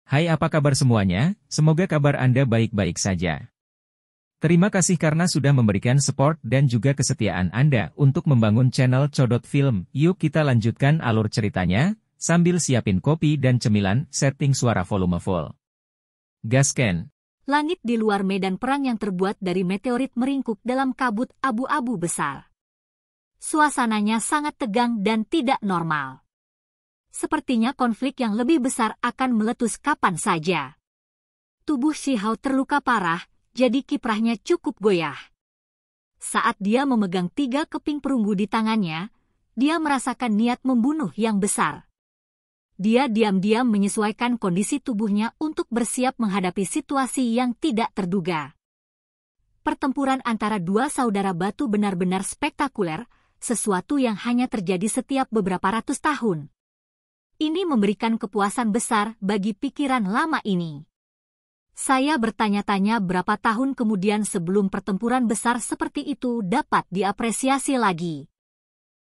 Hai, apa kabar semuanya? Semoga kabar Anda baik-baik saja. Terima kasih karena sudah memberikan support dan juga kesetiaan Anda untuk membangun channel Codot Film. Yuk kita lanjutkan alur ceritanya, sambil siapin kopi dan cemilan, setting suara volume full. Gasken. Langit di luar medan perang yang terbuat dari meteorit meringkuk dalam kabut abu-abu besar. Suasananya sangat tegang dan tidak normal. Sepertinya konflik yang lebih besar akan meletus kapan saja. Tubuh Shihao terluka parah, jadi kiprahnya cukup goyah. Saat dia memegang 3 keping perunggu di tangannya, dia merasakan niat membunuh yang besar. Dia diam-diam menyesuaikan kondisi tubuhnya untuk bersiap menghadapi situasi yang tidak terduga. Pertempuran antara dua saudara batu benar-benar spektakuler, sesuatu yang hanya terjadi setiap beberapa ratus tahun. Ini memberikan kepuasan besar bagi pikiran lama ini. Saya bertanya-tanya berapa tahun kemudian sebelum pertempuran besar seperti itu dapat diapresiasi lagi.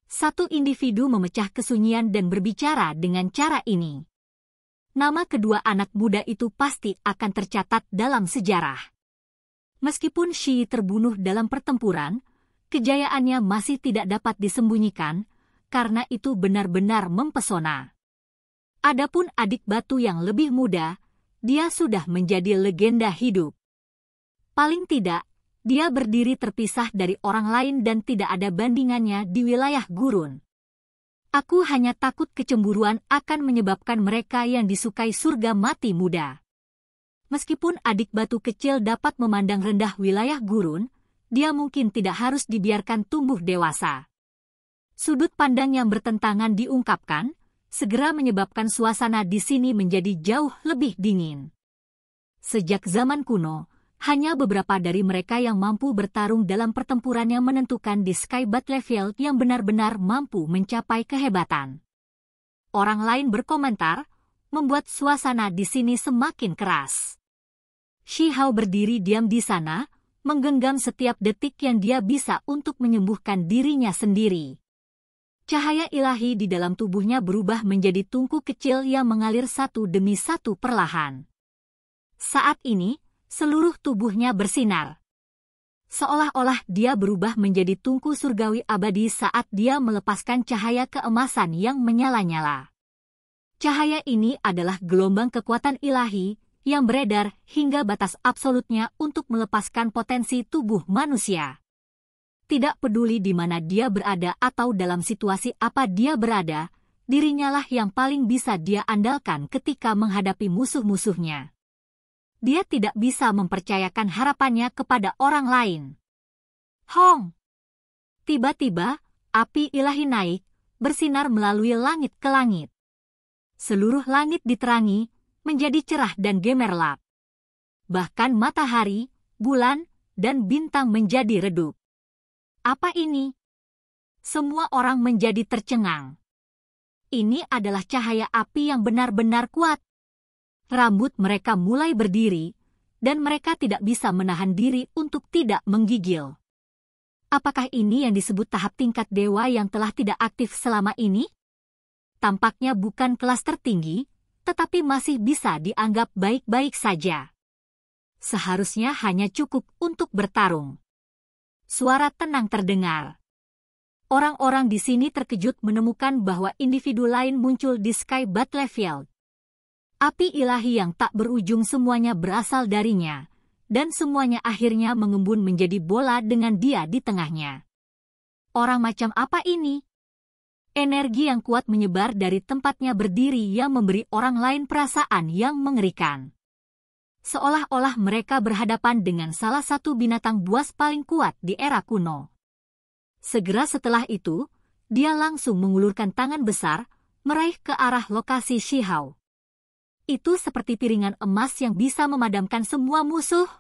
Satu individu memecah kesunyian dan berbicara dengan cara ini. Nama kedua anak muda itu pasti akan tercatat dalam sejarah. Meskipun Shi terbunuh dalam pertempuran, kejayaannya masih tidak dapat disembunyikan, karena itu benar-benar mempesona. Adapun adik batu yang lebih muda, dia sudah menjadi legenda hidup. Paling tidak, dia berdiri terpisah dari orang lain dan tidak ada bandingannya di wilayah gurun. Aku hanya takut kecemburuan akan menyebabkan mereka yang disukai surga mati muda. Meskipun adik batu kecil dapat memandang rendah wilayah gurun, dia mungkin tidak harus dibiarkan tumbuh dewasa. Sudut pandang yang bertentangan diungkapkan, segera menyebabkan suasana di sini menjadi jauh lebih dingin. Sejak zaman kuno, hanya beberapa dari mereka yang mampu bertarung dalam pertempuran yang menentukan di Sky Battlefield yang benar-benar mampu mencapai kehebatan. Orang lain berkomentar, membuat suasana di sini semakin keras. Shihao berdiri diam di sana, menggenggam setiap detik yang dia bisa untuk menyembuhkan dirinya sendiri. Cahaya ilahi di dalam tubuhnya berubah menjadi tungku kecil yang mengalir satu demi satu perlahan. Saat ini, seluruh tubuhnya bersinar. Seolah-olah dia berubah menjadi tungku surgawi abadi saat dia melepaskan cahaya keemasan yang menyala-nyala. Cahaya ini adalah gelombang kekuatan ilahi yang beredar hingga batas absolutnya untuk melepaskan potensi tubuh manusia. Tidak peduli di mana dia berada atau dalam situasi apa dia berada, dirinya lah yang paling bisa dia andalkan ketika menghadapi musuh-musuhnya. Dia tidak bisa mempercayakan harapannya kepada orang lain. Hong! Tiba-tiba, api ilahi naik, bersinar melalui langit ke langit. Seluruh langit diterangi, menjadi cerah dan gemerlap. Bahkan matahari, bulan, dan bintang menjadi redup. Apa ini? Semua orang menjadi tercengang. Ini adalah cahaya api yang benar-benar kuat. Rambut mereka mulai berdiri, dan mereka tidak bisa menahan diri untuk tidak menggigil. Apakah ini yang disebut tahap tingkat dewa yang telah tidak aktif selama ini? Tampaknya bukan kelas tertinggi, tetapi masih bisa dianggap baik-baik saja. Seharusnya hanya cukup untuk bertarung. Suara tenang terdengar. Orang-orang di sini terkejut menemukan bahwa individu lain muncul di Sky Battlefield. Api ilahi yang tak berujung semuanya berasal darinya, dan semuanya akhirnya mengembun menjadi bola dengan dia di tengahnya. Orang macam apa ini? Energi yang kuat menyebar dari tempatnya berdiri yang memberi orang lain perasaan yang mengerikan. Seolah-olah mereka berhadapan dengan salah satu binatang buas paling kuat di era kuno. Segera setelah itu, dia langsung mengulurkan tangan besar, meraih ke arah lokasi Shihao. Itu seperti piringan emas yang bisa memadamkan semua musuh.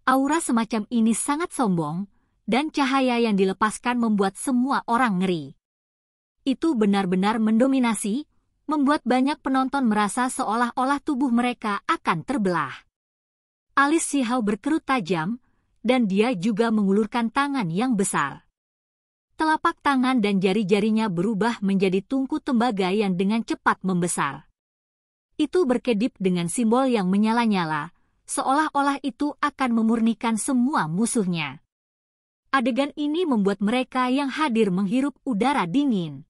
Aura semacam ini sangat sombong, dan cahaya yang dilepaskan membuat semua orang ngeri. Itu benar-benar mendominasi, membuat banyak penonton merasa seolah-olah tubuh mereka akan terbelah. Alis Shihao berkerut tajam, dan dia juga mengulurkan tangan yang besar. Telapak tangan dan jari-jarinya berubah menjadi tungku tembaga yang dengan cepat membesar. Itu berkedip dengan simbol yang menyala-nyala, seolah-olah itu akan memurnikan semua musuhnya. Adegan ini membuat mereka yang hadir menghirup udara dingin.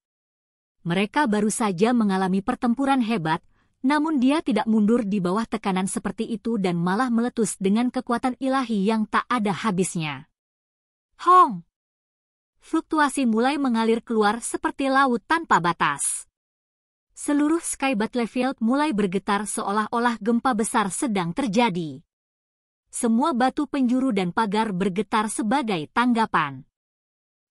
Mereka baru saja mengalami pertempuran hebat, namun dia tidak mundur di bawah tekanan seperti itu dan malah meletus dengan kekuatan ilahi yang tak ada habisnya. Hong! Fluktuasi mulai mengalir keluar seperti laut tanpa batas. Seluruh Sky Battlefield mulai bergetar seolah-olah gempa besar sedang terjadi. Semua batu penjuru dan pagar bergetar sebagai tanggapan.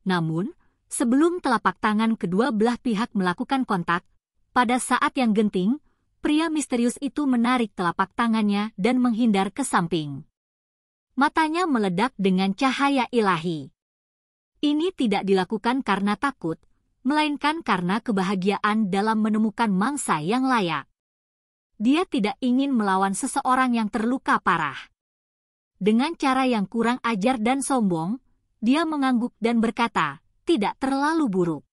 Namun, sebelum telapak tangan kedua belah pihak melakukan kontak, pada saat yang genting, pria misterius itu menarik telapak tangannya dan menghindar ke samping. Matanya meledak dengan cahaya ilahi. Ini tidak dilakukan karena takut, melainkan karena kebahagiaan dalam menemukan mangsa yang layak. Dia tidak ingin melawan seseorang yang terluka parah. Dengan cara yang kurang ajar dan sombong, dia mengangguk dan berkata, "Tidak terlalu buruk."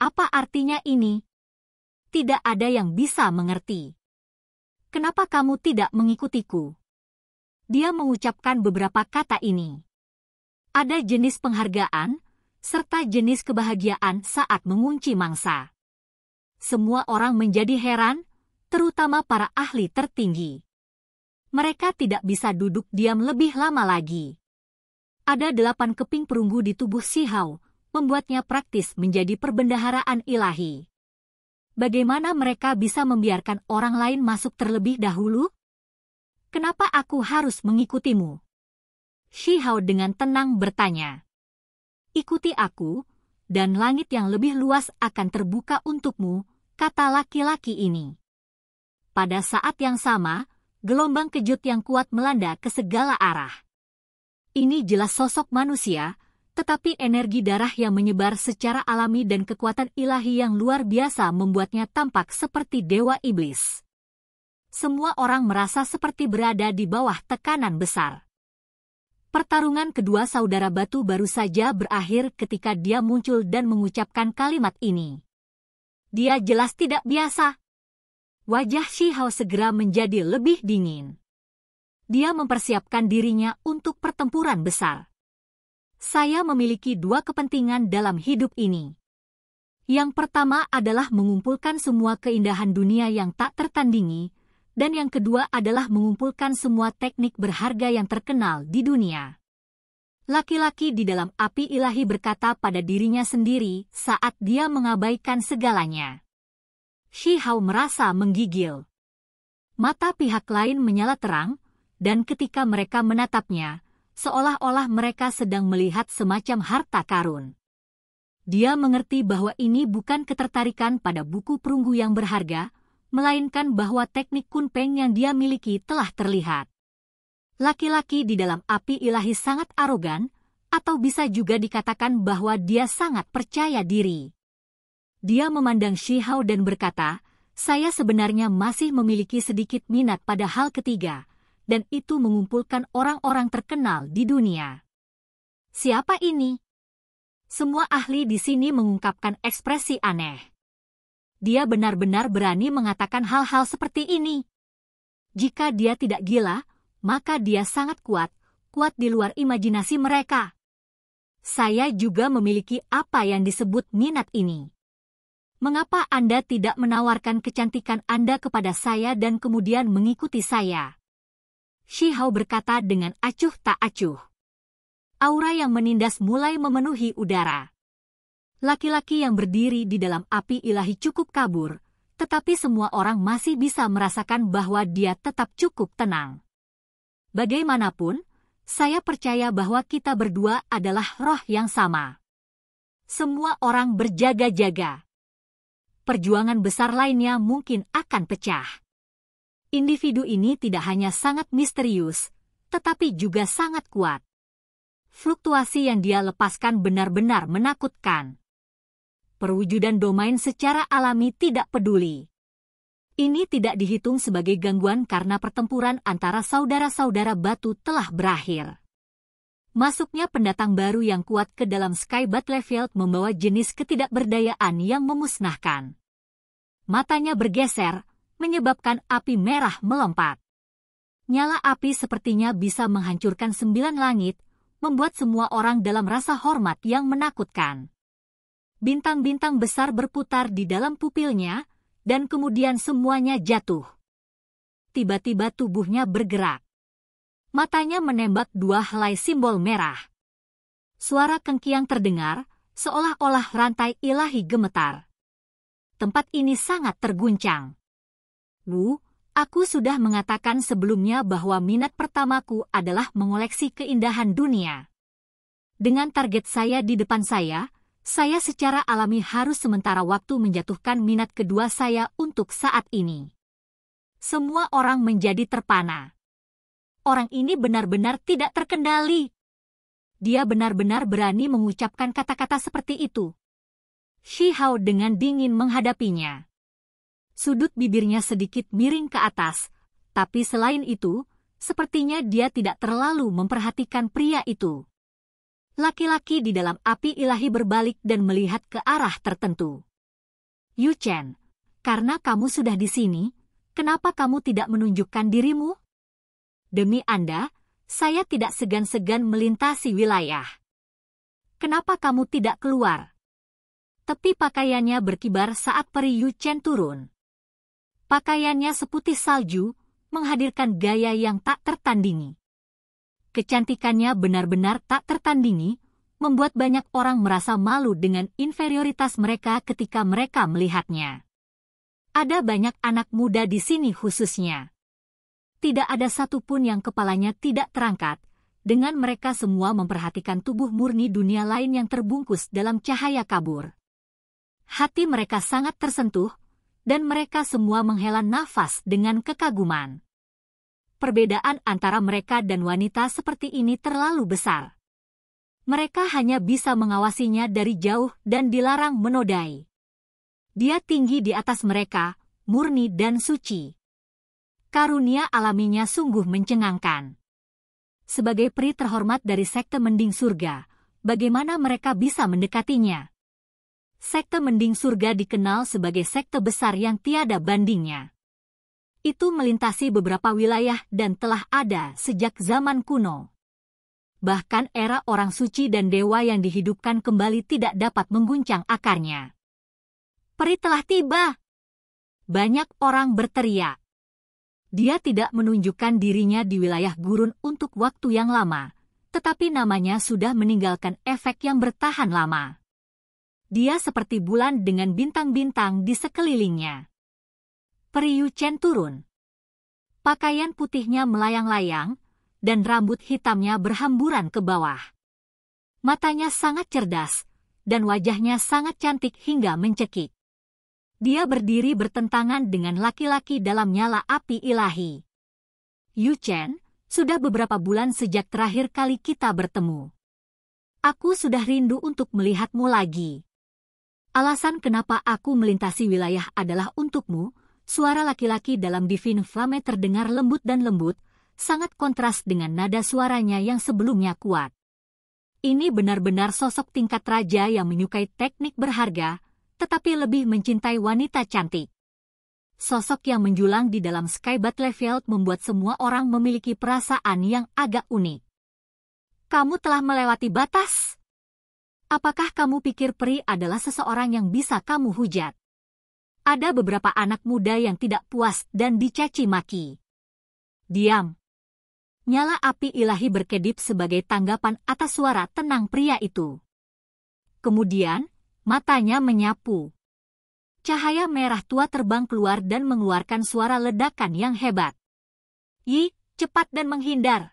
Apa artinya ini? Tidak ada yang bisa mengerti. Kenapa kamu tidak mengikutiku? Dia mengucapkan beberapa kata ini. Ada jenis penghargaan, serta jenis kebahagiaan saat mengunci mangsa. Semua orang menjadi heran, terutama para ahli tertinggi. Mereka tidak bisa duduk diam lebih lama lagi. Ada 8 keping perunggu di tubuh Shihao, membuatnya praktis menjadi perbendaharaan ilahi. Bagaimana mereka bisa membiarkan orang lain masuk terlebih dahulu? Kenapa aku harus mengikutimu? Shihao dengan tenang bertanya. Ikuti aku, dan langit yang lebih luas akan terbuka untukmu, kata laki-laki ini. Pada saat yang sama, gelombang kejut yang kuat melanda ke segala arah. Ini jelas sosok manusia, tetapi energi darah yang menyebar secara alami dan kekuatan ilahi yang luar biasa membuatnya tampak seperti dewa iblis. Semua orang merasa seperti berada di bawah tekanan besar. Pertarungan kedua saudara batu baru saja berakhir ketika dia muncul dan mengucapkan kalimat ini. Dia jelas tidak biasa. Wajah Shihao segera menjadi lebih dingin. Dia mempersiapkan dirinya untuk pertempuran besar. Saya memiliki 2 kepentingan dalam hidup ini. Yang pertama adalah mengumpulkan semua keindahan dunia yang tak tertandingi, dan yang kedua adalah mengumpulkan semua teknik berharga yang terkenal di dunia. Laki-laki di dalam api ilahi berkata pada dirinya sendiri saat dia mengabaikan segalanya. Shihao merasa menggigil. Mata pihak lain menyala terang, dan ketika mereka menatapnya, seolah-olah mereka sedang melihat semacam harta karun. Dia mengerti bahwa ini bukan ketertarikan pada buku perunggu yang berharga, melainkan bahwa teknik kunpeng yang dia miliki telah terlihat. Laki-laki di dalam api ilahi sangat arogan, atau bisa juga dikatakan bahwa dia sangat percaya diri. Dia memandang Shihao dan berkata, "Saya sebenarnya masih memiliki sedikit minat pada hal ketiga, dan itu mengumpulkan orang-orang terkenal di dunia." Siapa ini? Semua ahli di sini mengungkapkan ekspresi aneh. Dia benar-benar berani mengatakan hal-hal seperti ini. Jika dia tidak gila, maka dia sangat kuat di luar imajinasi mereka. Saya juga memiliki apa yang disebut minat ini. Mengapa Anda tidak menawarkan kecantikan Anda kepada saya dan kemudian mengikuti saya? Shihao berkata dengan acuh tak acuh. Aura yang menindas mulai memenuhi udara. Laki-laki yang berdiri di dalam api ilahi cukup kabur, tetapi semua orang masih bisa merasakan bahwa dia tetap cukup tenang. Bagaimanapun, saya percaya bahwa kita berdua adalah roh yang sama. Semua orang berjaga-jaga. Perjuangan besar lainnya mungkin akan pecah. Individu ini tidak hanya sangat misterius, tetapi juga sangat kuat. Fluktuasi yang dia lepaskan benar-benar menakutkan. Perwujudan domain secara alami tidak peduli. Ini tidak dihitung sebagai gangguan karena pertempuran antara saudara-saudara batu telah berakhir. Masuknya pendatang baru yang kuat ke dalam Sky Battlefield membawa jenis ketidakberdayaan yang memusnahkan. Matanya bergeser, menyebabkan api merah melompat. Nyala api sepertinya bisa menghancurkan 9 langit, membuat semua orang dalam rasa hormat yang menakutkan. Bintang-bintang besar berputar di dalam pupilnya, dan kemudian semuanya jatuh. Tiba-tiba tubuhnya bergerak. Matanya menembak 2 helai simbol merah. Suara kengkiang terdengar, seolah-olah rantai ilahi gemetar. Tempat ini sangat terguncang. Aku sudah mengatakan sebelumnya bahwa minat pertamaku adalah mengoleksi keindahan dunia. Dengan target saya di depan saya secara alami harus sementara waktu menjatuhkan minat kedua saya untuk saat ini. Semua orang menjadi terpana. Orang ini benar-benar tidak terkendali. Dia benar-benar berani mengucapkan kata-kata seperti itu. Shi Hao dengan dingin menghadapinya. Sudut bibirnya sedikit miring ke atas, tapi selain itu, sepertinya dia tidak terlalu memperhatikan pria itu. Laki-laki di dalam api ilahi berbalik dan melihat ke arah tertentu. Yu Chen, karena kamu sudah di sini, kenapa kamu tidak menunjukkan dirimu? Demi Anda, saya tidak segan-segan melintasi wilayah. Kenapa kamu tidak keluar? Tepi pakaiannya berkibar saat peri Yu Chen turun. Pakaiannya seputih salju, menghadirkan gaya yang tak tertandingi. Kecantikannya benar-benar tak tertandingi, membuat banyak orang merasa malu dengan inferioritas mereka ketika mereka melihatnya. Ada banyak anak muda di sini khususnya. Tidak ada satupun yang kepalanya tidak terangkat, dengan mereka semua memperhatikan tubuh murni dunia lain yang terbungkus dalam cahaya kabur. Hati mereka sangat tersentuh, dan mereka semua menghela nafas dengan kekaguman. Perbedaan antara mereka dan wanita seperti ini terlalu besar. Mereka hanya bisa mengawasinya dari jauh dan dilarang menodai. Dia tinggi di atas mereka, murni dan suci. Karunia alaminya sungguh mencengangkan. Sebagai peri terhormat dari sekte Mending Surga, bagaimana mereka bisa mendekatinya? Sekte Mending Surga dikenal sebagai sekte besar yang tiada bandingnya. Itu melintasi beberapa wilayah dan telah ada sejak zaman kuno. Bahkan era orang suci dan dewa yang dihidupkan kembali tidak dapat mengguncang akarnya. Peri telah tiba. Banyak orang berteriak. Dia tidak menunjukkan dirinya di wilayah gurun untuk waktu yang lama, tetapi namanya sudah meninggalkan efek yang bertahan lama. Dia seperti bulan dengan bintang-bintang di sekelilingnya. Peri Yu Chen turun. Pakaian putihnya melayang-layang, dan rambut hitamnya berhamburan ke bawah. Matanya sangat cerdas, dan wajahnya sangat cantik hingga mencekik. Dia berdiri bertentangan dengan laki-laki dalam nyala api ilahi. Yu Chen, sudah beberapa bulan sejak terakhir kali kita bertemu. Aku sudah rindu untuk melihatmu lagi. Alasan kenapa aku melintasi wilayah adalah untukmu. Suara laki-laki dalam Divine Flame terdengar lembut dan lembut, sangat kontras dengan nada suaranya yang sebelumnya kuat. Ini benar-benar sosok tingkat raja yang menyukai teknik berharga, tetapi lebih mencintai wanita cantik. Sosok yang menjulang di dalam Sky Battlefield membuat semua orang memiliki perasaan yang agak unik. Kamu telah melewati batas. Apakah kamu pikir peri adalah seseorang yang bisa kamu hujat? Ada beberapa anak muda yang tidak puas dan dicaci maki. Diam. Nyala api ilahi berkedip sebagai tanggapan atas suara tenang pria itu. Kemudian, matanya menyapu. Cahaya merah tua terbang keluar dan mengeluarkan suara ledakan yang hebat. Yi, cepat dan menghindar.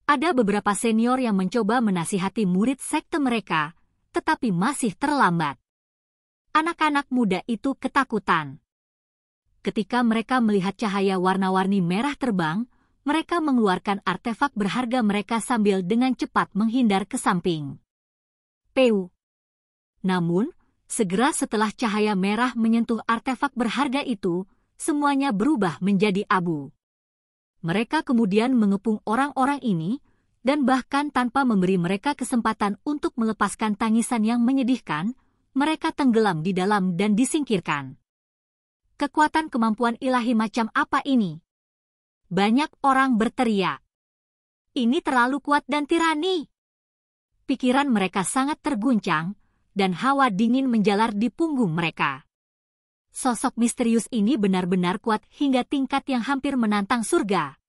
Ada beberapa senior yang mencoba menasihati murid sekte mereka, tetapi masih terlambat. Anak-anak muda itu ketakutan. Ketika mereka melihat cahaya warna-warni merah terbang, mereka mengeluarkan artefak berharga mereka sambil dengan cepat menghindar ke samping. Peu. Namun, segera setelah cahaya merah menyentuh artefak berharga itu, semuanya berubah menjadi abu. Mereka kemudian mengepung orang-orang ini, dan bahkan tanpa memberi mereka kesempatan untuk melepaskan tangisan yang menyedihkan, mereka tenggelam di dalam dan disingkirkan. kekuatan kemampuan ilahi macam apa ini? Banyak orang berteriak. Ini terlalu kuat dan tirani. Pikiran mereka sangat terguncang, dan hawa dingin menjalar di punggung mereka. Sosok misterius ini benar-benar kuat hingga tingkat yang hampir menantang surga.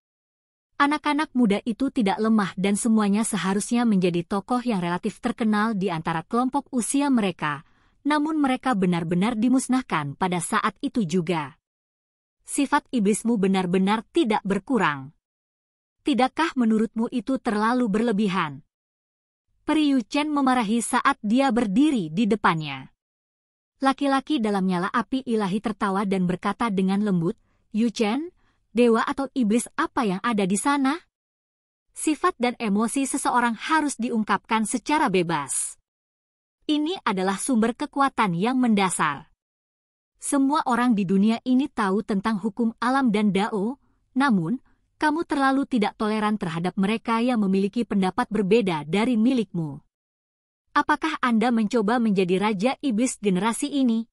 Anak-anak muda itu tidak lemah dan semuanya seharusnya menjadi tokoh yang relatif terkenal di antara kelompok usia mereka, namun mereka benar-benar dimusnahkan pada saat itu juga. Sifat iblismu benar-benar tidak berkurang. Tidakkah menurutmu itu terlalu berlebihan? Peri Yu Chen memarahi saat dia berdiri di depannya. Laki-laki dalam nyala api ilahi tertawa dan berkata dengan lembut, Yu Chen, dewa atau iblis apa yang ada di sana? Sifat dan emosi seseorang harus diungkapkan secara bebas. Ini adalah sumber kekuatan yang mendasar. Semua orang di dunia ini tahu tentang hukum alam dan Dao, namun, kamu terlalu tidak toleran terhadap mereka yang memiliki pendapat berbeda dari milikmu. Apakah Anda mencoba menjadi Raja Iblis generasi ini?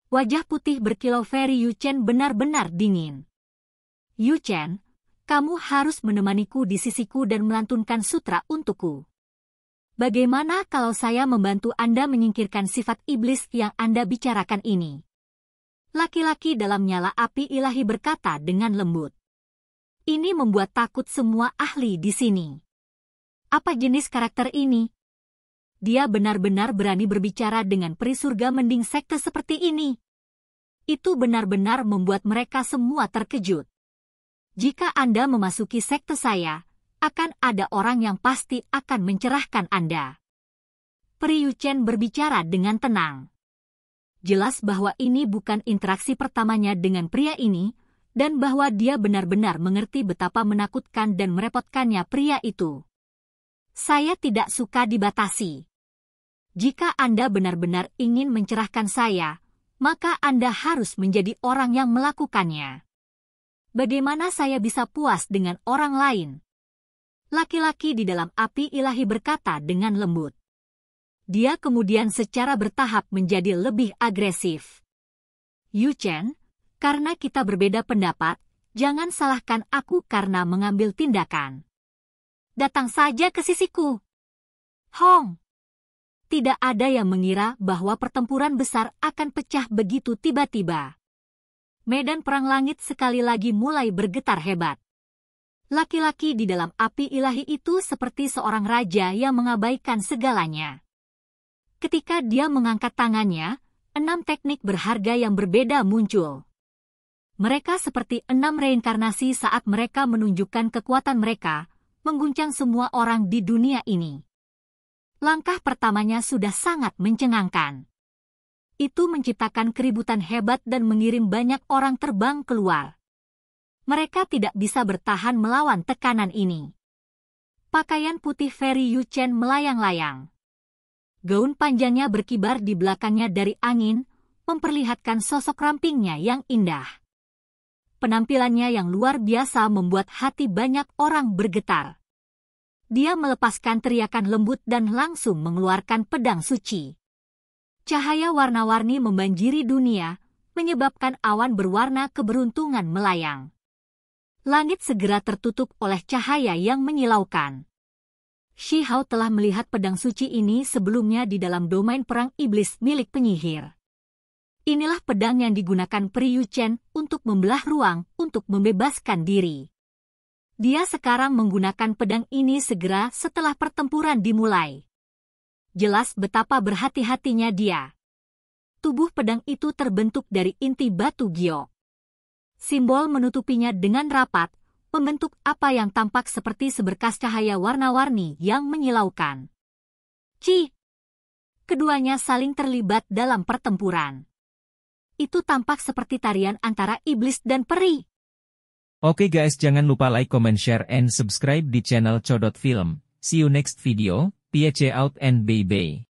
Wajah putih berkilau Peri Yu Chen benar-benar dingin. Yu Chen, kamu harus menemaniku di sisiku dan melantunkan sutra untukku. Bagaimana kalau saya membantu Anda menyingkirkan sifat iblis yang Anda bicarakan ini? Laki-laki dalam nyala api ilahi berkata dengan lembut. Ini membuat takut semua ahli di sini. Apa jenis karakter ini? Dia benar-benar berani berbicara dengan peri surga mending sekte seperti ini. Itu benar-benar membuat mereka semua terkejut. Jika Anda memasuki sekte saya, akan ada orang yang pasti akan mencerahkan Anda. Peri Yu Chen berbicara dengan tenang. Jelas bahwa ini bukan interaksi pertamanya dengan pria ini, dan bahwa dia benar-benar mengerti betapa menakutkan dan merepotkannya pria itu. Saya tidak suka dibatasi. Jika Anda benar-benar ingin mencerahkan saya, maka Anda harus menjadi orang yang melakukannya. Bagaimana saya bisa puas dengan orang lain? Laki-laki di dalam api ilahi berkata dengan lembut. Dia kemudian secara bertahap menjadi lebih agresif. Yu Chen, karena kita berbeda pendapat, jangan salahkan aku karena mengambil tindakan. Datang saja ke sisiku. Hong. Tidak ada yang mengira bahwa pertempuran besar akan pecah begitu tiba-tiba. Medan perang langit sekali lagi mulai bergetar hebat. Laki-laki di dalam api ilahi itu seperti seorang raja yang mengabaikan segalanya. Ketika dia mengangkat tangannya, 6 teknik berharga yang berbeda muncul. Mereka seperti 6 reinkarnasi saat mereka menunjukkan kekuatan mereka, mengguncang semua orang di dunia ini. Langkah pertamanya sudah sangat mencengangkan. Itu menciptakan keributan hebat dan mengirim banyak orang terbang keluar. Mereka tidak bisa bertahan melawan tekanan ini. Pakaian putih Peri Yu Chen melayang-layang. Gaun panjangnya berkibar di belakangnya dari angin, memperlihatkan sosok rampingnya yang indah. Penampilannya yang luar biasa membuat hati banyak orang bergetar. Dia melepaskan teriakan lembut dan langsung mengeluarkan pedang suci. Cahaya warna-warni membanjiri dunia, menyebabkan awan berwarna keberuntungan melayang. Langit segera tertutup oleh cahaya yang menyilaukan. Shi Hao telah melihat pedang suci ini sebelumnya di dalam domain perang iblis milik penyihir. Inilah pedang yang digunakan Peri Yu Chen untuk membelah ruang untuk membebaskan diri. Dia sekarang menggunakan pedang ini segera setelah pertempuran dimulai. Jelas betapa berhati-hatinya dia. Tubuh pedang itu terbentuk dari inti batu giok. Simbol menutupinya dengan rapat, membentuk apa yang tampak seperti seberkas cahaya warna-warni yang menyilaukan. Keduanya saling terlibat dalam pertempuran. Itu tampak seperti tarian antara iblis dan peri. Oke guys, jangan lupa like, comment, share, and subscribe di channel Codot Film. See you next video, peace out and bye-bye.